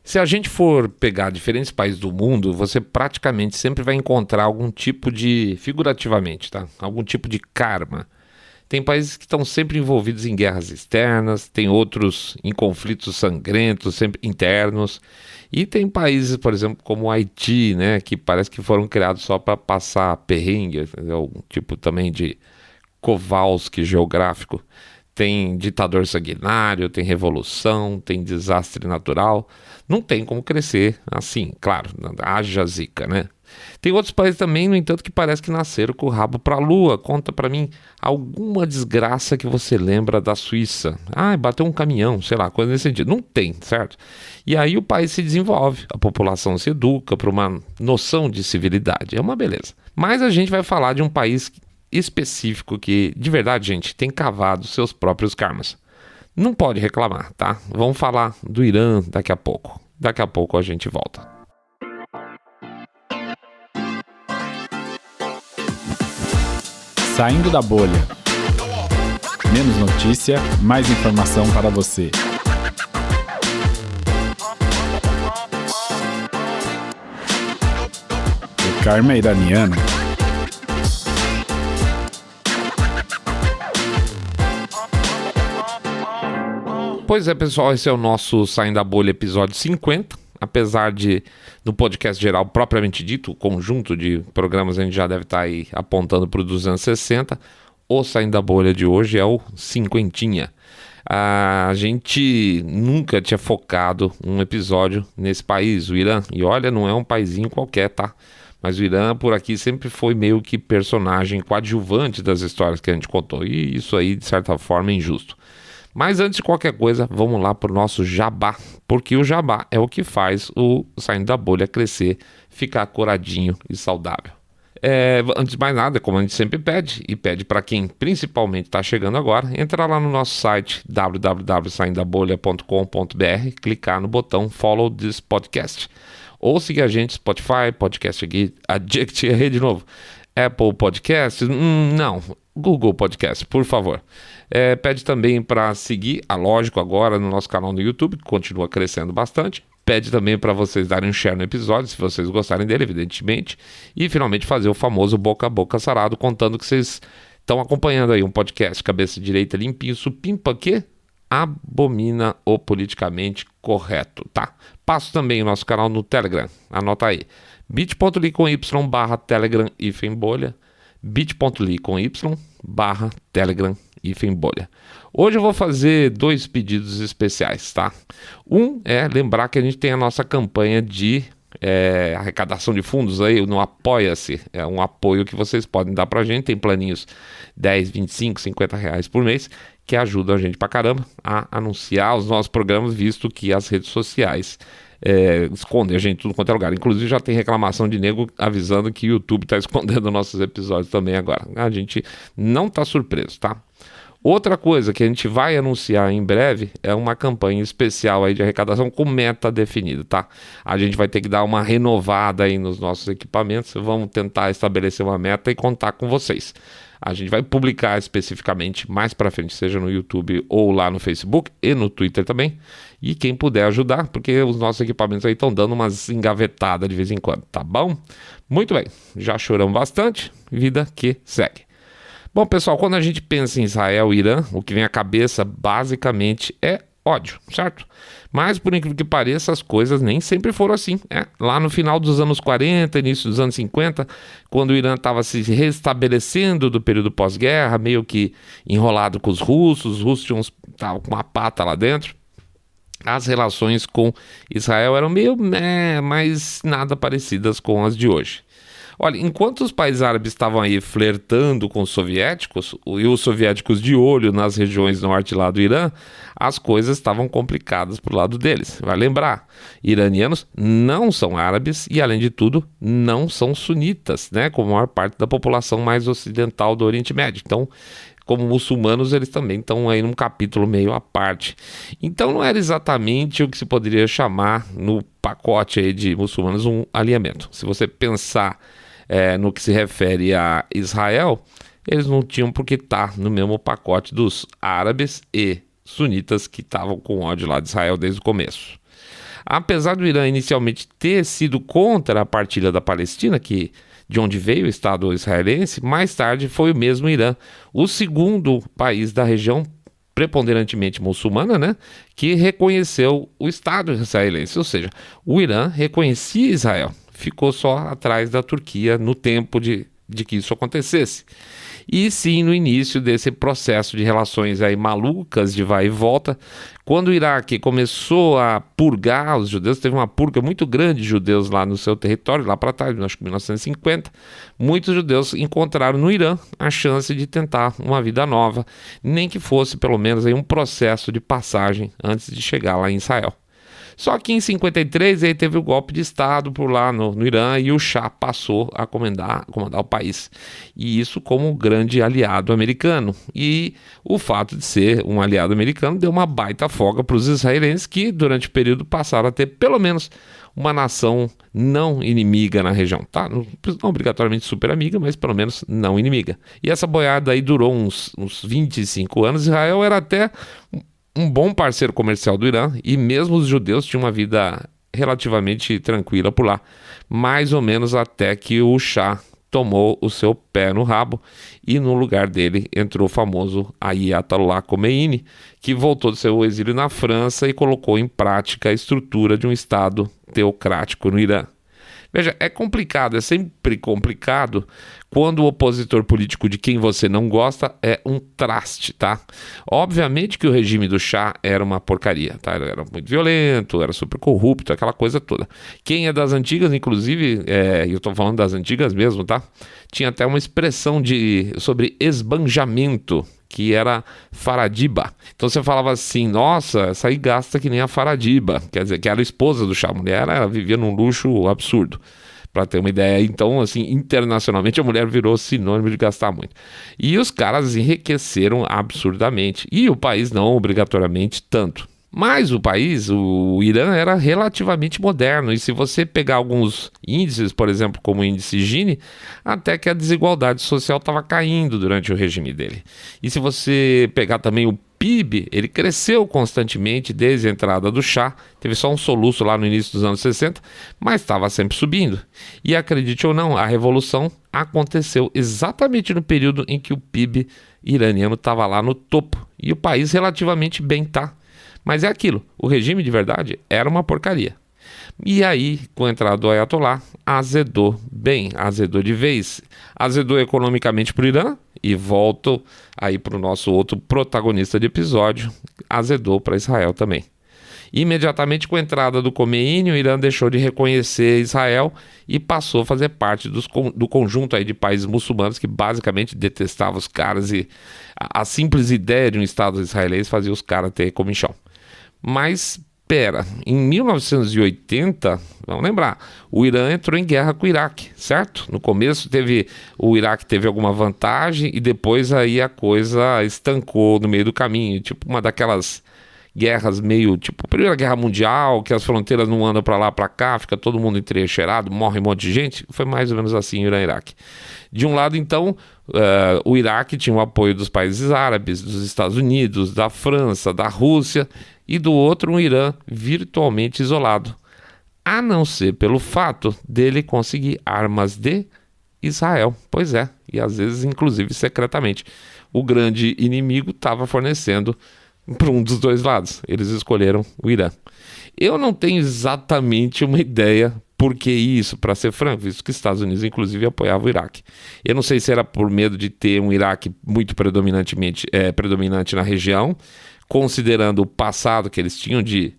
Se a gente for pegar diferentes países do mundo, você praticamente sempre vai encontrar algum tipo de, figurativamente, tá? Algum tipo de karma. Tem países que estão sempre envolvidos em guerras externas, tem outros em conflitos sangrentos, sempre internos. E tem países, por exemplo, como o Haiti, né, que parece que foram criados só para passar perrengue, entendeu? Um tipo também de Kowalski geográfico. Tem ditador sanguinário, tem revolução, tem desastre natural. Não tem como crescer assim, claro, haja zica, né? Tem outros países também, no entanto, que parece que nasceram com o rabo para a lua. Conta para mim alguma desgraça que você lembra da Suíça. Ah, bateu um caminhão, sei lá, coisa nesse sentido. Não tem, certo? E aí o país se desenvolve, a população se educa para uma noção de civilidade. É uma beleza. Mas a gente vai falar de um país específico que, de verdade, gente, tem cavado seus próprios karmas. Não pode reclamar, tá? Vamos falar do Irã daqui a pouco. Daqui a pouco a gente volta. Saindo da bolha. Menos notícia, mais informação para você. O karma iraniano. Pois é, pessoal, esse é o nosso Saindo da Bolha episódio 50. Apesar de, no podcast geral, propriamente dito, o conjunto de programas a gente já deve estar aí apontando para o 260, o Saindo da Bolha de hoje é o cinquentinha. A gente nunca tinha focado um episódio nesse país, o Irã. E olha, não é um paizinho qualquer, tá? Mas o Irã, por aqui, sempre foi meio que personagem coadjuvante das histórias que a gente contou. E isso aí, de certa forma, é injusto. Mas antes de qualquer coisa, vamos lá para o nosso jabá, porque o jabá é o que faz o Saindo da Bolha crescer, ficar coradinho e saudável. Antes de mais nada, como a gente sempre pede, e pede para quem principalmente está chegando agora, entrar lá no nosso site www.saindabolha.com.br, clicar no botão Follow this podcast. Ou seguir a gente Spotify, Podcast Addict, errei de novo, Apple Podcast, não, Google Podcast, por favor. Pede também para seguir, lógico, agora no nosso canal no YouTube, que continua crescendo bastante. Pede também para vocês darem um share no episódio, se vocês gostarem dele, evidentemente. E finalmente fazer o famoso boca a boca sarado, contando que vocês estão acompanhando aí um podcast cabeça direita limpinho, supimpa que abomina o politicamente correto, tá? Passo também o nosso canal no Telegram, anota aí, bit.ly/Telegram-bolha, bit.ly/Telegram-bolha. Hoje eu vou fazer 2 pedidos especiais, tá? Um é lembrar que a gente tem a nossa campanha de arrecadação de fundos aí no Apoia-se. É um apoio que vocês podem dar pra gente. Tem planinhos 10, 25, 50 reais por mês que ajudam a gente pra caramba a anunciar os nossos programas, visto que as redes sociais escondem a gente tudo quanto é lugar. Inclusive já tem reclamação de nego avisando que o YouTube tá escondendo nossos episódios também agora. A gente não tá surpreso, tá? Outra coisa que a gente vai anunciar em breve é uma campanha especial aí de arrecadação com meta definida, tá? A gente vai ter que dar uma renovada aí nos nossos equipamentos, vamos tentar estabelecer uma meta e contar com vocês. A gente vai publicar especificamente mais pra frente, seja no YouTube ou lá no Facebook e no Twitter também. E quem puder ajudar, porque os nossos equipamentos aí estão dando umas engavetadas de vez em quando, tá bom? Muito bem, já choramos bastante, vida que segue. Bom, pessoal, quando a gente pensa em Israel e Irã, o que vem à cabeça basicamente é ódio, certo? Mas, por incrível que pareça, as coisas nem sempre foram assim. Lá no final dos anos 40, início dos anos 50, quando o Irã estava se restabelecendo do período pós-guerra, meio que enrolado com os russos estavam com uma pata lá dentro, as relações com Israel eram meio mas nada parecidas com as de hoje. Olha, enquanto os países árabes estavam aí flertando com os soviéticos, e os soviéticos de olho nas regiões norte lá do Irã, as coisas estavam complicadas pro lado deles. Vai lembrar, iranianos não são árabes e, além de tudo, não são sunitas, né? Como a maior parte da população mais ocidental do Oriente Médio. Então, como muçulmanos, eles também estão aí num capítulo meio à parte. Então não era exatamente o que se poderia chamar no pacote aí de muçulmanos um alinhamento. Se você pensar no que se refere a Israel, eles não tinham por que estar no mesmo pacote dos árabes e sunitas que estavam com ódio lá de Israel desde o começo. Apesar do Irã inicialmente ter sido contra a partilha da Palestina, de onde veio o Estado israelense, mais tarde foi o mesmo Irã, o segundo país da região preponderantemente muçulmana, né, que reconheceu o Estado israelense, ou seja, o Irã reconhecia Israel, ficou só atrás da Turquia no tempo de que isso acontecesse. E sim, no início desse processo de relações aí malucas de vai e volta, quando o Iraque começou a purgar os judeus, teve uma purga muito grande de judeus lá no seu território, lá para trás, acho que 1950, muitos judeus encontraram no Irã a chance de tentar uma vida nova, nem que fosse pelo menos aí um processo de passagem antes de chegar lá em Israel. Só que em 53 aí teve o golpe de Estado por lá no Irã e o Shah passou a comandar o país. E isso como um grande aliado americano. E o fato de ser um aliado americano deu uma baita folga para os israelenses que durante o período passaram a ter pelo menos uma nação não inimiga na região, tá? Não obrigatoriamente super amiga, mas pelo menos não inimiga. E essa boiada aí durou uns 25 anos. Israel era até um bom parceiro comercial do Irã e mesmo os judeus tinham uma vida relativamente tranquila por lá, mais ou menos até que o Shah tomou o seu pé no rabo e no lugar dele entrou o famoso Ayatollah Khomeini, que voltou do seu exílio na França e colocou em prática a estrutura de um Estado teocrático no Irã. Veja, é complicado, é sempre complicado quando o opositor político de quem você não gosta é um traste, tá? Obviamente que o regime do Shah era uma porcaria, tá? Ele era muito violento, era super corrupto, aquela coisa toda. Quem é das antigas, inclusive, eu tô falando das antigas mesmo, tá? Tinha até uma expressão sobre esbanjamento, que era faradiba. Então você falava assim, nossa, essa aí gasta que nem a faradiba, quer dizer, que era a esposa do Shah, a mulher, ela vivia num luxo absurdo, para ter uma ideia. Então, assim, internacionalmente a mulher virou sinônimo de gastar muito. E os caras enriqueceram absurdamente, e o país não obrigatoriamente tanto. Mas o país, o Irã, era relativamente moderno, e se você pegar alguns índices, por exemplo, como o índice Gini, até que a desigualdade social estava caindo durante o regime dele. E se você pegar também o PIB, ele cresceu constantemente desde a entrada do Shah, teve só um soluço lá no início dos anos 60, mas estava sempre subindo. E acredite ou não, a revolução aconteceu exatamente no período em que o PIB iraniano estava lá no topo, e o país relativamente bem tá. Mas é aquilo, o regime de verdade era uma porcaria. E aí, com a entrada do Ayatollah, azedou de vez. Azedou economicamente para o Irã, e volto aí para o nosso outro protagonista de episódio, azedou para Israel também. Imediatamente com a entrada do Khomeini, o Irã deixou de reconhecer Israel e passou a fazer parte do conjunto aí de países muçulmanos que basicamente detestavam os caras, e a simples ideia de um Estado israelense fazia os caras ter comichão. Mas, em 1980, vamos lembrar, o Irã entrou em guerra com o Iraque, certo? No começo o Iraque teve alguma vantagem e depois aí a coisa estancou no meio do caminho, tipo uma daquelas guerras meio, tipo a Primeira Guerra Mundial, que as fronteiras não andam para lá, para cá, fica todo mundo entrincheirado, morre um monte de gente. Foi mais ou menos assim o Irã e Iraque. De um lado, então, o Iraque tinha o apoio dos países árabes, dos Estados Unidos, da França, da Rússia, e do outro um Irã virtualmente isolado, a não ser pelo fato dele conseguir armas de Israel. Pois é, e às vezes inclusive secretamente. O grande inimigo estava fornecendo para um dos dois lados, eles escolheram o Irã. Eu não tenho exatamente uma ideia por que isso, para ser franco, visto que os Estados Unidos inclusive apoiavam o Iraque. Eu não sei se era por medo de ter um Iraque muito predominante na região, considerando o passado que eles tinham de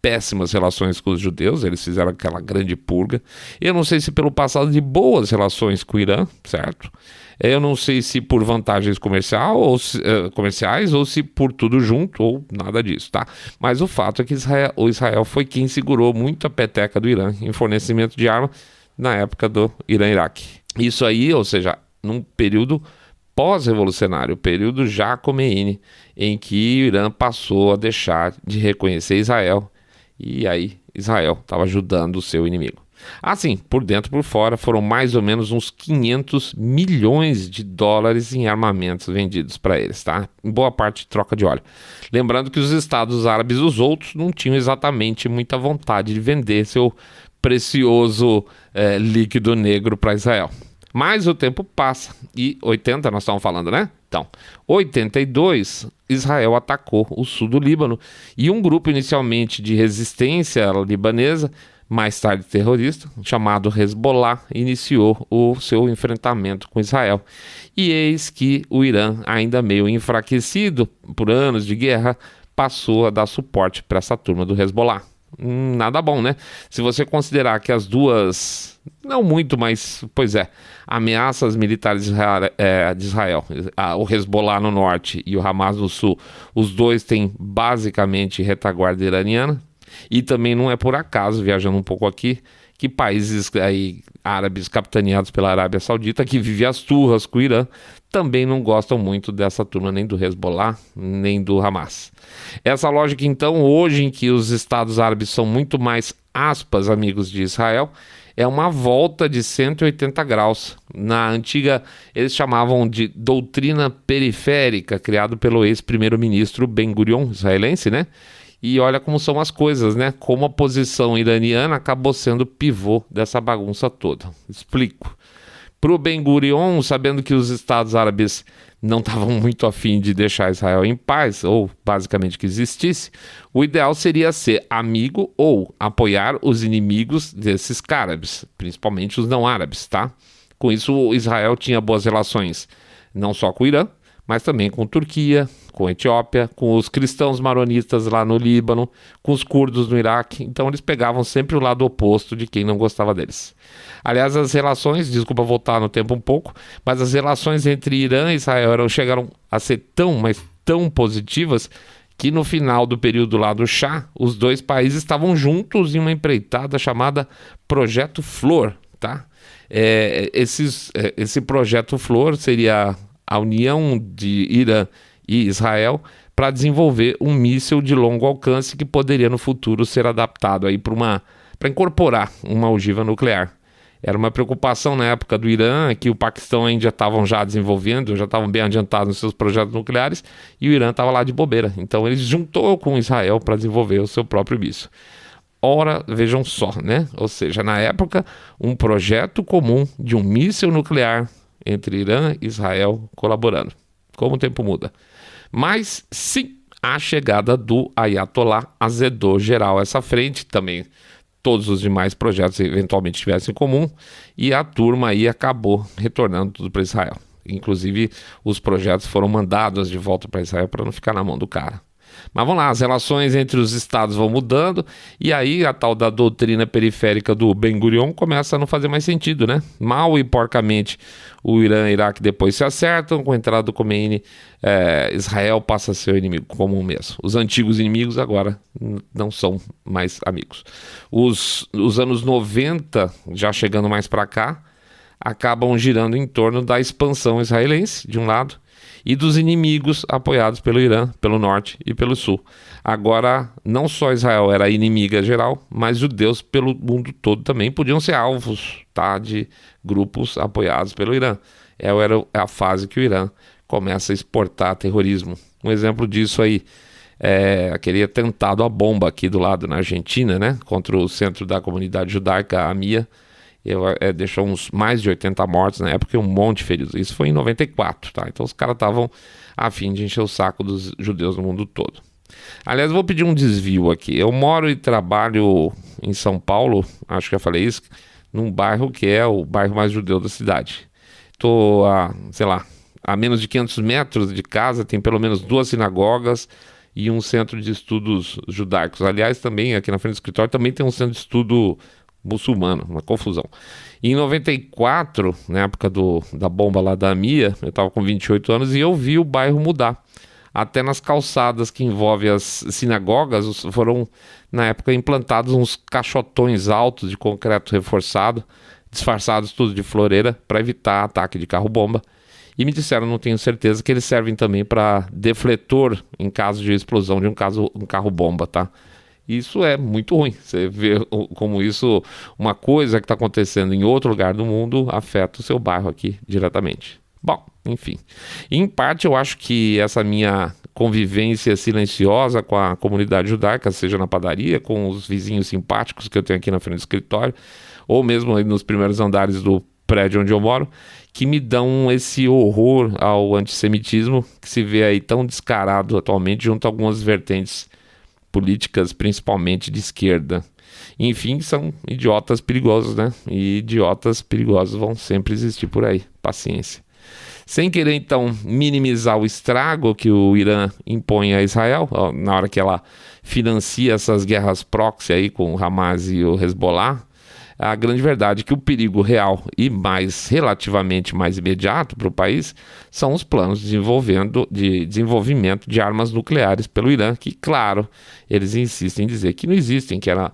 péssimas relações com os judeus, eles fizeram aquela grande purga. Eu não sei se pelo passado de boas relações com o Irã, certo? Eu não sei se por vantagens comerciais ou se por tudo junto ou nada disso, tá? Mas o fato é que o Israel foi quem segurou muito a peteca do Irã em fornecimento de arma na época do Irã-Iraque. Isso aí, ou seja, num período pós-revolucionário, período já Khomeini, em que o Irã passou a deixar de reconhecer Israel, e aí Israel estava ajudando o seu inimigo. Assim, por dentro e por fora, foram mais ou menos uns 500 milhões de dólares em armamentos vendidos para eles, tá? Em boa parte troca de óleo. Lembrando que os Estados Árabes, os outros, não tinham exatamente muita vontade de vender seu precioso líquido negro para Israel. Mas o tempo passa e 80 nós estamos falando, né? Então, 82, Israel atacou o sul do Líbano e um grupo inicialmente de resistência libanesa, mais tarde terrorista, chamado Hezbollah, iniciou o seu enfrentamento com Israel. E eis que o Irã, ainda meio enfraquecido por anos de guerra, passou a dar suporte para essa turma do Hezbollah. Nada bom, né? Se você considerar que as duas, não muito, mas, pois é, ameaças militares de Israel, o Hezbollah no norte e o Hamas no sul, os dois têm basicamente retaguarda iraniana, e também não é por acaso, viajando um pouco aqui, que países aí, árabes capitaneados pela Arábia Saudita, que vivem as turras com o Irã, também não gostam muito dessa turma, nem do Hezbollah, nem do Hamas. Essa lógica, então, hoje em que os Estados Árabes são muito mais, aspas, amigos de Israel, é uma volta de 180 graus. Na antiga, eles chamavam de doutrina periférica, criado pelo ex-primeiro-ministro Ben-Gurion, israelense, né? E olha como são as coisas, né? Como a posição iraniana acabou sendo pivô dessa bagunça toda. Explico. Para o Ben-Gurion, sabendo que os Estados Árabes não estavam muito afim de deixar Israel em paz, ou basicamente que existisse, o ideal seria ser amigo ou apoiar os inimigos desses cárabes, principalmente os não árabes, tá? Com isso, Israel tinha boas relações não só com o Irã, mas também com Turquia, com a Etiópia, com os cristãos maronitas lá no Líbano, com os curdos no Iraque. Então eles pegavam sempre o lado oposto de quem não gostava deles. Aliás, as relações, desculpa voltar no tempo um pouco, mas as relações entre Irã e Israel chegaram a ser tão positivas que no final do período lá do Shah, os dois países estavam juntos em uma empreitada chamada Projeto Flor, tá? Esse Projeto Flor seria a união de Irã e Israel para desenvolver um míssil de longo alcance que poderia no futuro ser adaptado aí para incorporar uma ogiva nuclear. Era uma preocupação na época do Irã, que o Paquistão e a Índia estavam já desenvolvendo, já estavam bem adiantados nos seus projetos nucleares, e o Irã estava lá de bobeira. Então ele juntou com Israel para desenvolver o seu próprio míssil. Ora, vejam só, né? Ou seja, na época, um projeto comum de um míssil nuclear entre Irã e Israel colaborando. Como o tempo muda. Mas, sim, a chegada do Ayatollah azedou geral essa frente, também todos os demais projetos eventualmente tivessem em comum, e a turma aí acabou retornando tudo para Israel. Inclusive, os projetos foram mandados de volta para Israel para não ficar na mão do cara. Mas vamos lá, as relações entre os estados vão mudando e aí a tal da doutrina periférica do Ben-Gurion começa a não fazer mais sentido, né? Mal e porcamente o Irã e o Iraque depois se acertam, com a entrada do Khomeini, Israel passa a ser o inimigo comum mesmo. Os antigos inimigos agora não são mais amigos. Os anos 90, já chegando mais para cá, acabam girando em torno da expansão israelense, de um lado, e dos inimigos apoiados pelo Irã, pelo norte e pelo sul. Agora, não só Israel era inimiga geral, mas judeus pelo mundo todo também podiam ser alvos, tá, de grupos apoiados pelo Irã. Era a fase que o Irã começa a exportar terrorismo. Um exemplo disso aí aquele atentado à bomba aqui do lado, na Argentina, né, contra o centro da comunidade judaica, a MIA, deixou mais de 80 mortos na época e um monte de feridos. Isso foi em 94, tá? Então os caras estavam a fim de encher o saco dos judeus no mundo todo. Aliás, vou pedir um desvio aqui. Eu moro e trabalho em São Paulo, acho que já falei isso, num bairro que é o bairro mais judeu da cidade. Estou a menos de 500 metros de casa, tem pelo menos 2 sinagogas e um centro de estudos judaicos. Aliás, também aqui na frente do escritório também tem um centro de estudo muçulmano, uma confusão. E em 94, na época da bomba lá da MIA, eu estava com 28 anos e eu vi o bairro mudar. Até nas calçadas que envolvem as sinagogas foram, na época, implantados uns caixotões altos de concreto reforçado, disfarçados tudo de floreira, para evitar ataque de carro-bomba. E me disseram, não tenho certeza, que eles servem também para defletor em caso de explosão de um carro-bomba, tá? Isso é muito ruim. Você vê como isso, uma coisa que está acontecendo em outro lugar do mundo, afeta o seu bairro aqui diretamente. Bom, enfim. Em parte, eu acho que essa minha convivência silenciosa com a comunidade judaica, seja na padaria, com os vizinhos simpáticos que eu tenho aqui na frente do escritório, ou mesmo aí nos primeiros andares do prédio onde eu moro, que me dão esse horror ao antissemitismo que se vê aí tão descarado atualmente junto a algumas vertentes políticas, principalmente de esquerda. Enfim, são idiotas perigosos, né? E idiotas perigosos vão sempre existir por aí. Paciência. Sem querer, então, minimizar o estrago que o Irã impõe a Israel, na hora que ela financia essas guerras proxy aí com o Hamas e o Hezbollah, a grande verdade é que o perigo real e relativamente mais imediato para o país são os planos de desenvolvimento de armas nucleares pelo Irã, que, claro, eles insistem em dizer que não existem, que era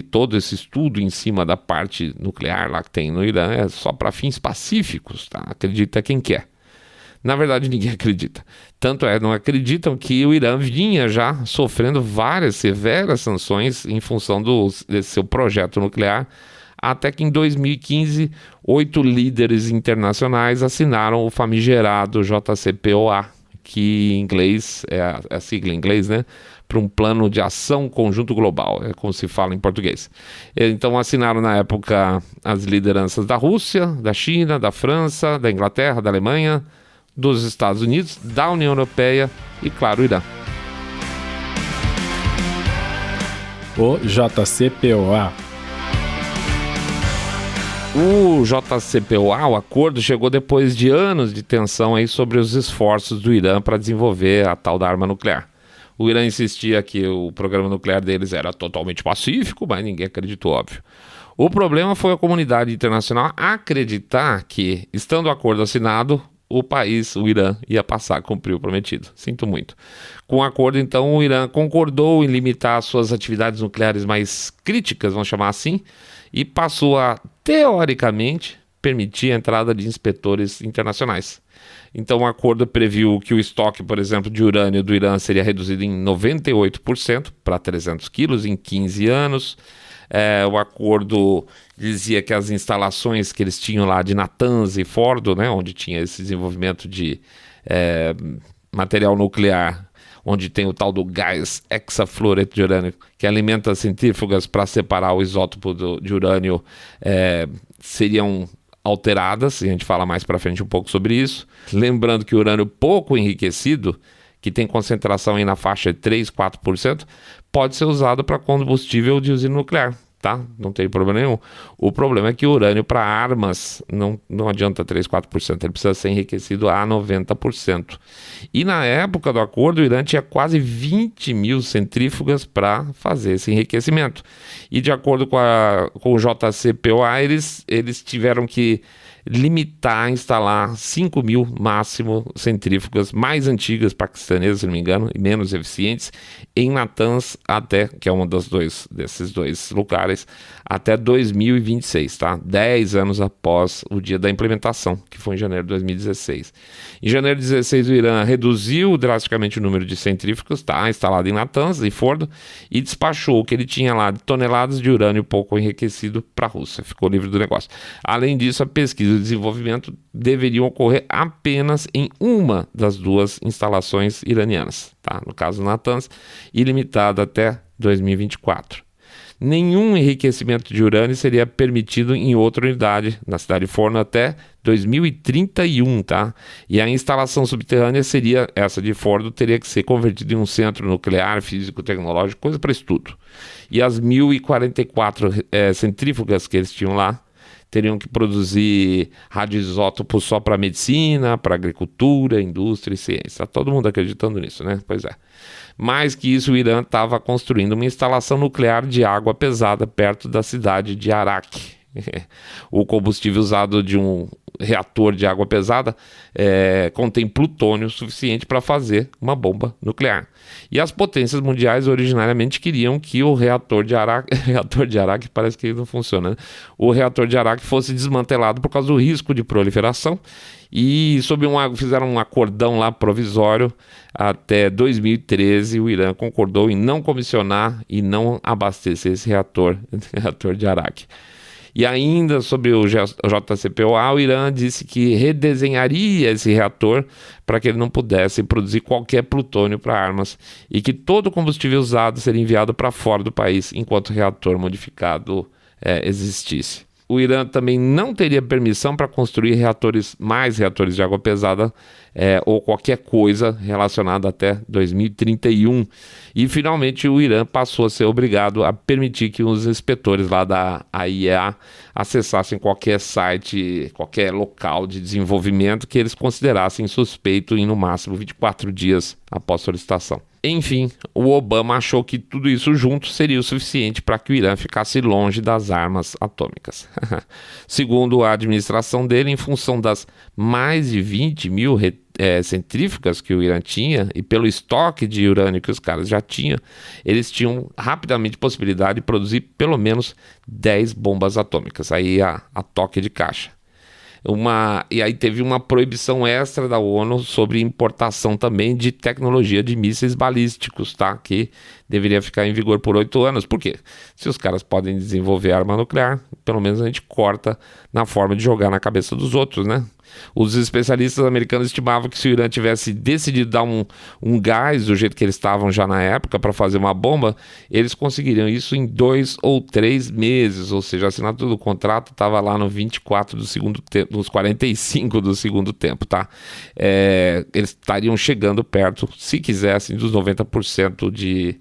todo esse estudo em cima da parte nuclear lá que tem no Irã é só para fins pacíficos, tá? Acredita quem quer. Na verdade, ninguém acredita. Tanto não acreditam que o Irã vinha já sofrendo várias severas sanções em função desse seu projeto nuclear, até que em 2015, 8 líderes internacionais assinaram o famigerado JCPOA, que em inglês, é a sigla em inglês, né? Para um plano de ação conjunto global, é como se fala em português. Então assinaram na época as lideranças da Rússia, da China, da França, da Inglaterra, da Alemanha, dos Estados Unidos, da União Europeia e, claro, o Irã. O JCPOA. O JCPOA, o acordo, chegou depois de anos de tensão aí sobre os esforços do Irã para desenvolver a tal da arma nuclear. O Irã insistia que o programa nuclear deles era totalmente pacífico, mas ninguém acreditou, óbvio. O problema foi a comunidade internacional acreditar que, estando o acordo assinado, o país, o Irã, ia passar a cumprir o prometido. Sinto muito. Com o acordo, então, o Irã concordou em limitar suas atividades nucleares mais críticas, vamos chamar assim, e passou a, teoricamente, permitir a entrada de inspetores internacionais. Então, o acordo previu que o estoque, por exemplo, de urânio do Irã seria reduzido em 98% para 300 quilos em 15 anos. O acordo dizia que as instalações que eles tinham lá de Natanz e Fordo, né, onde tinha esse desenvolvimento de material nuclear, onde tem o tal do gás hexafluoreto de urânio, que alimenta as centrífugas para separar o isótopo de urânio, seriam alteradas, e a gente fala mais para frente um pouco sobre isso. Lembrando que o urânio pouco enriquecido, que tem concentração aí na faixa de 3, 4%, pode ser usado para combustível de usina nuclear, tá? Não tem problema nenhum. O problema é que o urânio para armas não adianta 3, 4%, ele precisa ser enriquecido a 90%. E na época do acordo, o Irã tinha quase 20 mil centrífugas para fazer esse enriquecimento. E de acordo com o JCPOA, eles tiveram que limitar, instalar 5 mil máximo centrífugas mais antigas paquistanesas, se não me engano, e menos eficientes, em Natanz até, que é um desses dois lugares, até 2026, tá? 10 anos após o dia da implementação, que foi em janeiro de 2016. Em janeiro de 2016, o Irã reduziu drasticamente o número de centrífugas, tá? Instalado em Natanz e Fordo, e despachou o que ele tinha lá de toneladas de urânio pouco enriquecido para a Rússia. Ficou livre do negócio. Além disso, a pesquisa e o desenvolvimento deveriam ocorrer apenas em uma das duas instalações iranianas, tá? No caso, Natanz, e limitada até 2024. Nenhum enriquecimento de urânio seria permitido em outra unidade na cidade de Forno até 2031, tá? E a instalação subterrânea seria, essa de Forno, teria que ser convertida em um centro nuclear, físico-tecnológico, coisa para estudo. E as 1.044 centrífugas que eles tinham lá teriam que produzir radioisótopos só para medicina, para agricultura, indústria e ciência. Está todo mundo acreditando nisso, né? Pois é. Mais que isso, o Irã estava construindo uma instalação nuclear de água pesada perto da cidade de Arak. O combustível usado de um reator de água pesada contém plutônio suficiente para fazer uma bomba nuclear. E as potências mundiais originariamente queriam que o reator de Arak parece que não funciona, né? O reator de Arak fosse desmantelado por causa do risco de proliferação E fizeram um acordão lá provisório. Até 2013 o Irã concordou em não comissionar e não abastecer esse reator de Arak. E ainda sobre o JCPOA, o Irã disse que redesenharia esse reator para que ele não pudesse produzir qualquer plutônio para armas e que todo o combustível usado seria enviado para fora do país enquanto o reator modificado existisse. O Irã também não teria permissão para construir mais reatores de água pesada ou qualquer coisa relacionada até 2031. E finalmente o Irã passou a ser obrigado a permitir que os inspetores lá da AIEA acessassem qualquer site, qualquer local de desenvolvimento que eles considerassem suspeito em no máximo 24 dias após solicitação. Enfim, o Obama achou que tudo isso junto seria o suficiente para que o Irã ficasse longe das armas atômicas. Segundo a administração dele, em função das mais de 20 mil centrífugas que o Irã tinha e pelo estoque de urânio que os caras já tinham, eles tinham rapidamente possibilidade de produzir pelo menos 10 bombas atômicas, aí a toque de caixa. E aí teve uma proibição extra da ONU sobre importação também de tecnologia de mísseis balísticos, tá? Que deveria ficar em vigor por 8 anos. Por quê? Se os caras podem desenvolver arma nuclear, pelo menos a gente corta na forma de jogar na cabeça dos outros, né? Os especialistas americanos estimavam que se o Irã tivesse decidido dar um gás do jeito que eles estavam já na época para fazer uma bomba, eles conseguiriam isso em 2 ou 3 meses, ou seja, a assinatura do contrato estava lá no 24 do segundo tempo, nos 45 do segundo tempo, tá? Eles estariam chegando perto, se quisessem, dos 90% de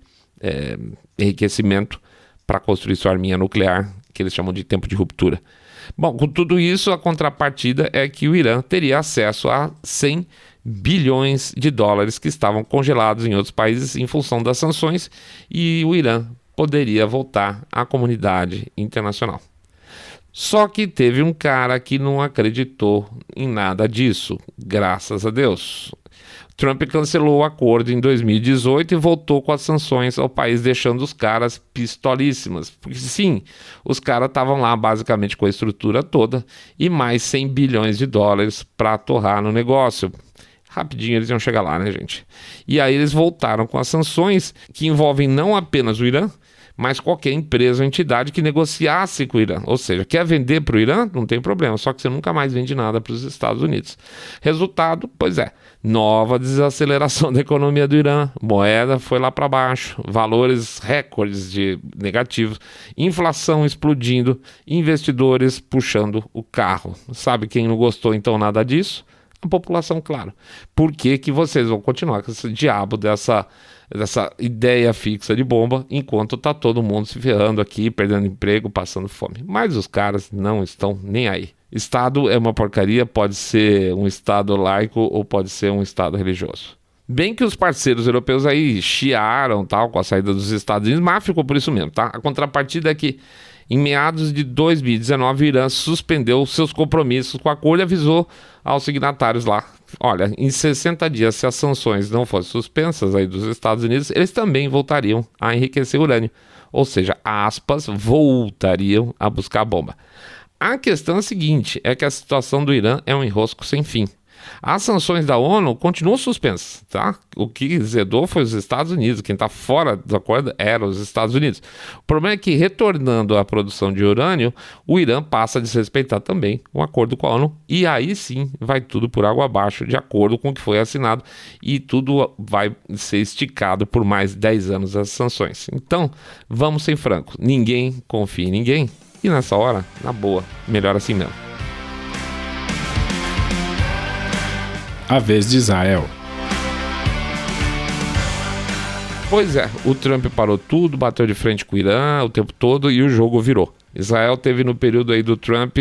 enriquecimento para construir sua arminha nuclear, que eles chamam de tempo de ruptura. Bom, com tudo isso, a contrapartida é que o Irã teria acesso a 100 bilhões de dólares que estavam congelados em outros países em função das sanções e o Irã poderia voltar à comunidade internacional. Só que teve um cara que não acreditou em nada disso, graças a Deus. Trump cancelou o acordo em 2018 e voltou com as sanções ao país, deixando os caras pistolíssimas. Porque sim, os caras estavam lá basicamente com a estrutura toda e mais 100 bilhões de dólares para torrar no negócio. Rapidinho eles iam chegar lá, né, gente? E aí eles voltaram com as sanções que envolvem não apenas o Irã, mas qualquer empresa ou entidade que negociasse com o Irã. Ou seja, quer vender para o Irã? Não tem problema, só que você nunca mais vende nada para os Estados Unidos. Resultado, pois nova desaceleração da economia do Irã, moeda foi lá para baixo, valores recordes de negativos, inflação explodindo, investidores puxando o carro. Sabe quem não gostou então nada disso? A população, claro. Por que que vocês vão continuar com esse diabo dessa ideia fixa de bomba, enquanto tá todo mundo se ferrando aqui, perdendo emprego, passando fome? Mas os caras não estão nem aí. Estado é uma porcaria, pode ser um Estado laico ou pode ser um Estado religioso. Bem que os parceiros europeus aí chiaram tal, com a saída dos Estados Unidos, mas ficou por isso mesmo, tá? A contrapartida é que em meados de 2019 o Irã suspendeu seus compromissos com o acordo e avisou aos signatários lá: olha, em 60 dias, se as sanções não fossem suspensas aí dos Estados Unidos, eles também voltariam a enriquecer urânio. Ou seja, aspas, voltariam a buscar a bomba. A questão é a seguinte, é que a situação do Irã é um enrosco sem fim. As sanções da ONU continuam suspensas, tá? O que zedou foi os Estados Unidos. Quem está fora do acordo eram os Estados Unidos. O problema é que, retornando à produção de urânio, o Irã passa a desrespeitar também o acordo com a ONU. E aí sim vai tudo por água abaixo, de acordo com o que foi assinado. E tudo vai ser esticado por mais 10 anos as sanções. Então, vamos ser francos. Ninguém confia em ninguém. E nessa hora, na boa, melhor assim mesmo. A vez de Israel. Pois é, o Trump parou tudo, bateu de frente com o Irã o tempo todo e o jogo virou. Israel teve no período aí do Trump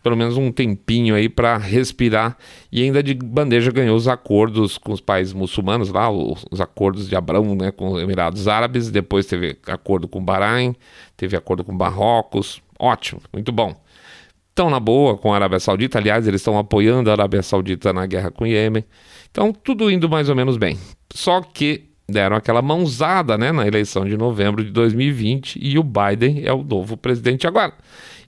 pelo menos um tempinho aí para respirar e ainda de bandeja ganhou os acordos com os países muçulmanos lá, os acordos de Abrão, né, com os Emirados Árabes, depois teve acordo com o Bahrein, teve acordo com Marrocos, ótimo, muito bom. Estão na boa com a Arábia Saudita, aliás, eles estão apoiando a Arábia Saudita na guerra com o Iêmen. Então, tudo indo mais ou menos bem. Só que deram aquela mãozada, né, na eleição de novembro de 2020 e o Biden é o novo presidente agora.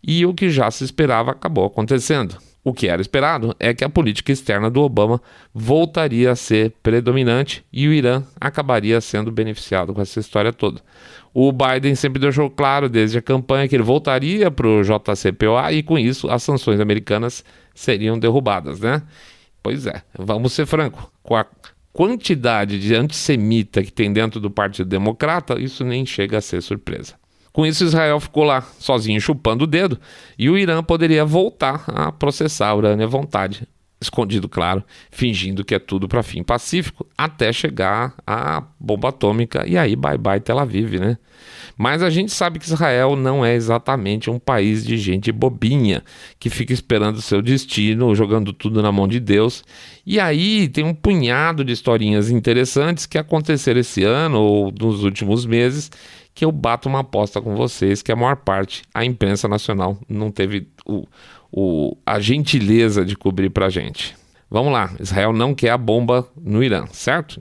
E o que já se esperava acabou acontecendo. O que era esperado é que a política externa do Obama voltaria a ser predominante e o Irã acabaria sendo beneficiado com essa história toda. O Biden sempre deixou claro desde a campanha que ele voltaria para o JCPOA e com isso as sanções americanas seriam derrubadas, né? Pois é, vamos ser francos, com a quantidade de antissemita que tem dentro do Partido Democrata, isso nem chega a ser surpresa. Com isso, Israel ficou lá sozinho chupando o dedo e o Irã poderia voltar a processar urânio à vontade, escondido, claro, fingindo que é tudo para fim pacífico, até chegar a bomba atômica e aí bye bye Tel Aviv, né? Mas a gente sabe que Israel não é exatamente um país de gente bobinha, que fica esperando o seu destino, jogando tudo na mão de Deus. E aí tem um punhado de historinhas interessantes que aconteceram esse ano ou nos últimos meses, que eu bato uma aposta com vocês que a maior parte, a imprensa nacional, não teve a gentileza de cobrir pra gente. Vamos lá, Israel não quer a bomba no Irã, certo?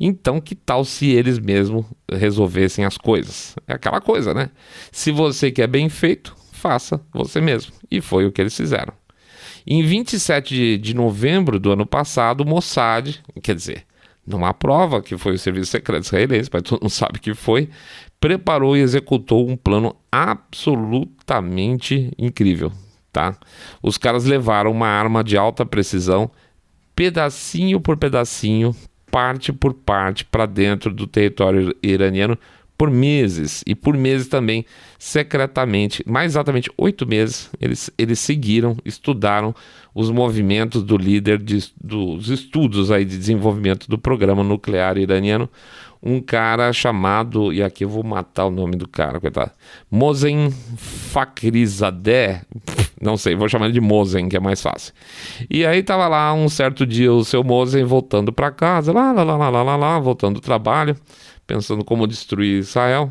Então que tal se eles mesmos resolvessem as coisas? É aquela coisa, né? Se você quer bem feito, faça você mesmo. E foi o que eles fizeram. Em 27 de novembro do ano passado, o Mossad, quer dizer, não há prova que foi o Serviço Secreto Israelense, mas todo mundo sabe que foi, preparou e executou um plano absolutamente incrível, tá? Os caras levaram uma arma de alta precisão, pedacinho por pedacinho, parte por parte, para dentro do território iraniano por meses, e por meses também secretamente, mais exatamente 8 meses, eles seguiram, estudaram os movimentos do líder dos estudos aí de desenvolvimento do programa nuclear iraniano, um cara chamado, e aqui eu vou matar o nome do cara, coitado, Mohsen Fakhrizadeh, não sei, vou chamar ele de Mohsen, que é mais fácil. E aí tava lá um certo dia o seu Mohsen voltando para casa, voltando do trabalho, pensando como destruir Israel,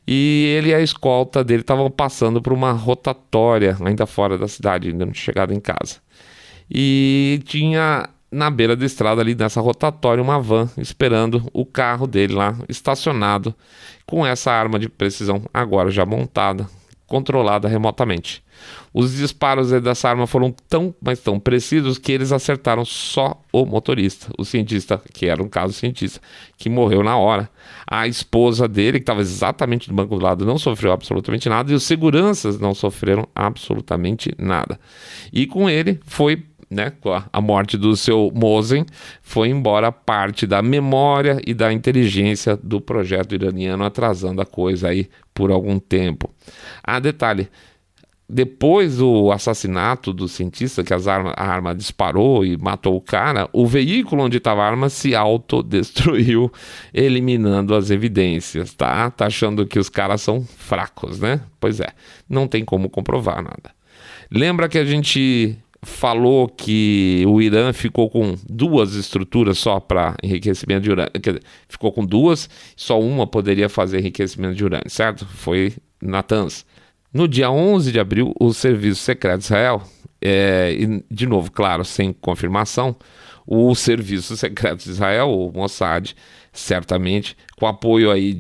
e ele e a escolta dele estavam passando por uma rotatória, ainda fora da cidade, ainda não tinha chegado em casa. E tinha na beira da estrada ali nessa rotatória uma van esperando o carro dele lá, estacionado, com essa arma de precisão agora já montada, controlada remotamente. Os disparos dessa arma foram tão precisos que eles acertaram só o motorista, o cientista, que era um caso cientista, que morreu na hora. A esposa dele, que estava exatamente do banco do lado, não sofreu absolutamente nada, e os seguranças não sofreram absolutamente nada. E com ele foi, com a morte do seu Mohsen, foi embora parte da memória e da inteligência do projeto iraniano, atrasando a coisa aí por algum tempo. Detalhe, depois do assassinato do cientista, que a arma disparou e matou o cara, o veículo onde estava a arma se autodestruiu, eliminando as evidências, tá? Tá achando que os caras são fracos, né? Pois é, não tem como comprovar nada. Lembra que a gente falou que o Irã ficou com 2 estruturas só para enriquecimento de urânio, quer dizer, ficou com 2, só uma poderia fazer enriquecimento de urânio, certo? Foi Natanz. No dia 11 de abril, o Serviço Secreto de Israel, e de novo, claro, sem confirmação, o Serviço Secreto de Israel, o Mossad, certamente, com apoio aí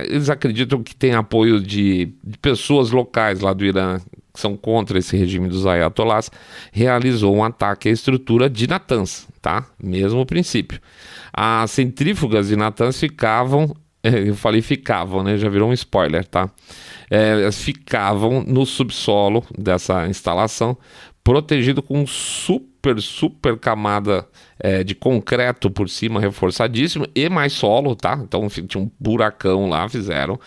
eles acreditam que tem apoio de pessoas locais lá do Irã, que são contra esse regime dos ayatollahs, realizou um ataque à estrutura de Natanz, tá? Mesmo princípio. As centrífugas de Natanz ficavam, eu falei ficavam, né? Já virou um spoiler, tá? Elas ficavam no subsolo dessa instalação, protegido com super camada de concreto por cima, reforçadíssimo, e mais solo, tá? Então tinha um buracão lá, fizeram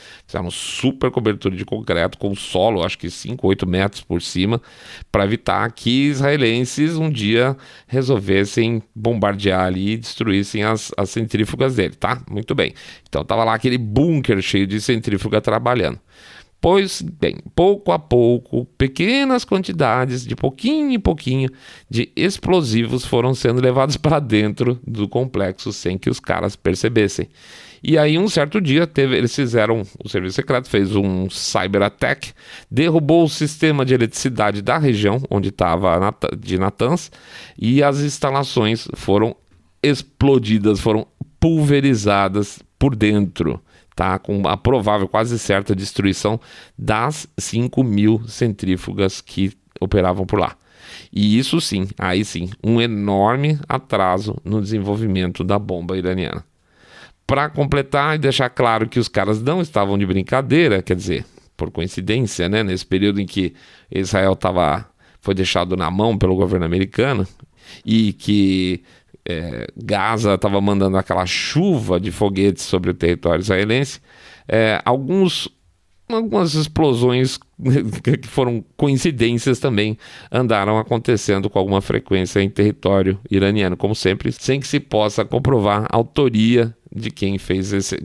super cobertura de concreto com solo, acho que 5, 8 metros por cima, para evitar que israelenses um dia resolvessem bombardear ali e destruíssem as centrífugas dele, tá? Muito bem. Então tava lá aquele bunker cheio de centrífuga trabalhando. Pois bem, pouco a pouco, pequenas quantidades, de pouquinho em pouquinho, de explosivos foram sendo levados para dentro do complexo sem que os caras percebessem. E aí, um certo dia, o Serviço Secreto fez um cyber attack, derrubou o sistema de eletricidade da região onde estava de Natanz, e as instalações foram explodidas, foram pulverizadas por dentro, tá? Com a provável, quase certa destruição das 5.000 centrífugas que operavam por lá. E isso sim, aí sim, um enorme atraso no desenvolvimento da bomba iraniana. Para completar e deixar claro que os caras não estavam de brincadeira, quer dizer, por coincidência, né, nesse período em que Israel foi deixado na mão pelo governo americano e que Gaza estava mandando aquela chuva de foguetes sobre o território israelense, algumas explosões que foram coincidências também andaram acontecendo com alguma frequência em território iraniano, como sempre, sem que se possa comprovar a autoria de quem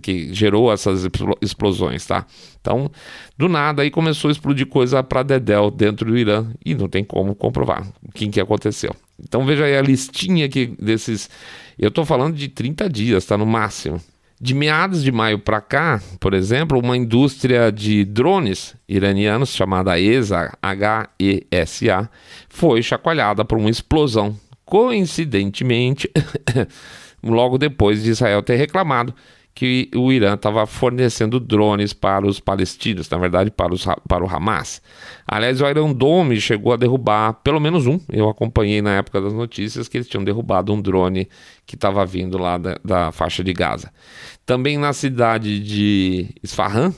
que gerou essas explosões, tá? Então, do nada aí começou a explodir coisa pra dedéu dentro do Irã e não tem como comprovar o que aconteceu. Então veja aí a listinha aqui desses, eu tô falando de 30 dias, tá, no máximo. De meados de maio para cá, por exemplo, uma indústria de drones iranianos chamada ESA, HESA, foi chacoalhada por uma explosão. Coincidentemente, logo depois de Israel ter reclamado que o Irã estava fornecendo drones para os palestinos, na verdade para o Hamas. Aliás, o Iron Dome chegou a derrubar pelo menos um. Eu acompanhei na época das notícias que eles tinham derrubado um drone que estava vindo lá da faixa de Gaza. Também na cidade de Isfahan,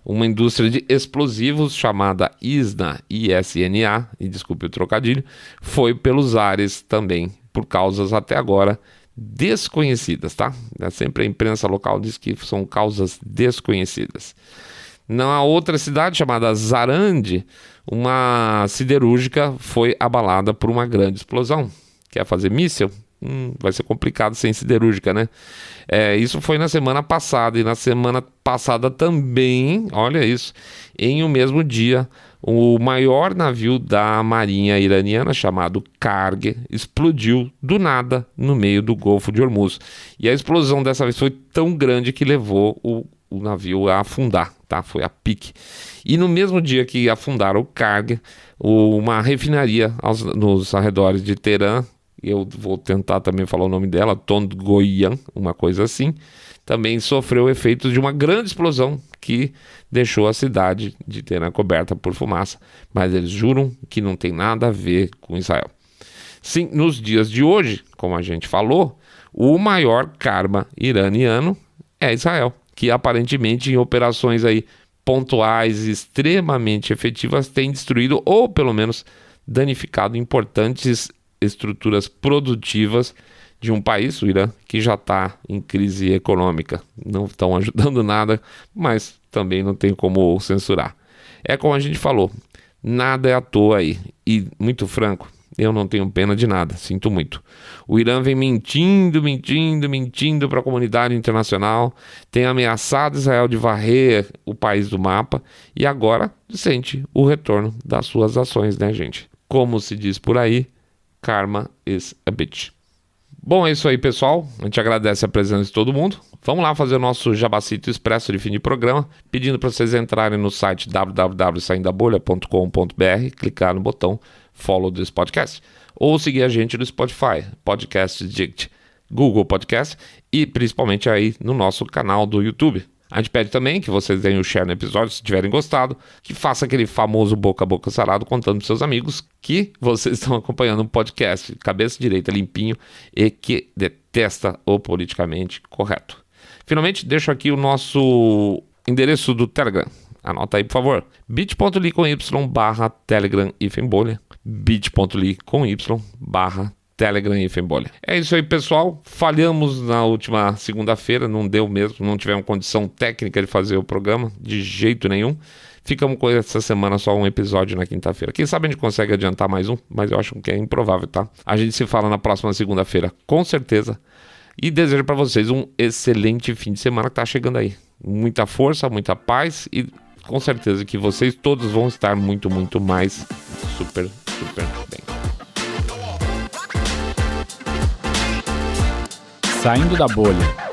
uma indústria de explosivos chamada ISNA, I-S-N-A, e desculpe o trocadilho, foi pelos ares também, por causas até agora desconhecidas, tá? Sempre a imprensa local diz que são causas desconhecidas. Na outra cidade chamada Zarand, uma siderúrgica foi abalada por uma grande explosão. Quer fazer míssil? Vai ser complicado sem siderúrgica, né? Isso foi na semana passada, e na semana passada também, olha isso, em um mesmo dia, o maior navio da marinha iraniana, chamado Karg, explodiu do nada no meio do Golfo de Hormuz. E a explosão dessa vez foi tão grande que levou o navio a afundar, tá? Foi a pique. E no mesmo dia que afundaram o Karg, uma refinaria nos arredores de Teherã, eu vou tentar também falar o nome dela, Tondgoyan, uma coisa assim, também sofreu efeitos de uma grande explosão que deixou a cidade de Teherã coberta por fumaça, mas eles juram que não tem nada a ver com Israel. Sim, nos dias de hoje, como a gente falou, o maior karma iraniano é Israel, que aparentemente em operações aí pontuais extremamente efetivas tem destruído ou pelo menos danificado importantes estruturas produtivas de um país, o Irã, que já está em crise econômica. Não estão ajudando nada, mas também não tem como censurar. É como a gente falou, nada é à toa aí. E, muito franco, eu não tenho pena de nada, sinto muito. O Irã vem mentindo para a comunidade internacional, tem ameaçado Israel de varrer o país do mapa e agora sente o retorno das suas ações, né, gente? Como se diz por aí, karma is a bitch. Bom, é isso aí, pessoal. A gente agradece a presença de todo mundo. Vamos lá fazer o nosso jabacito expresso de fim de programa, pedindo para vocês entrarem no site www.saindabolha.com.br, clicar no botão follow desse podcast, ou seguir a gente no Spotify, Podcast Addict, Google Podcast e principalmente aí no nosso canal do YouTube. A gente pede também que vocês deem o share no episódio se tiverem gostado, que faça aquele famoso boca a boca sarado contando para seus amigos que vocês estão acompanhando um podcast cabeça direita, limpinho e que detesta o politicamente correto. Finalmente, deixo aqui o nosso endereço do Telegram. Anota aí, por favor. bit.ly/Telegram-bolha. bit.ly/Telegram-bolha. É isso aí, pessoal. Falhamos na última segunda-feira, não deu mesmo, não tivemos condição técnica de fazer o programa, de jeito nenhum. Ficamos com essa semana só um episódio na quinta-feira. Quem sabe a gente consegue adiantar mais um, mas eu acho que é improvável, tá? A gente se fala na próxima segunda-feira, com certeza. E desejo para vocês um excelente fim de semana que tá chegando aí. Muita força, muita paz e com certeza que vocês todos vão estar muito, muito mais super bem. Saindo da bolha.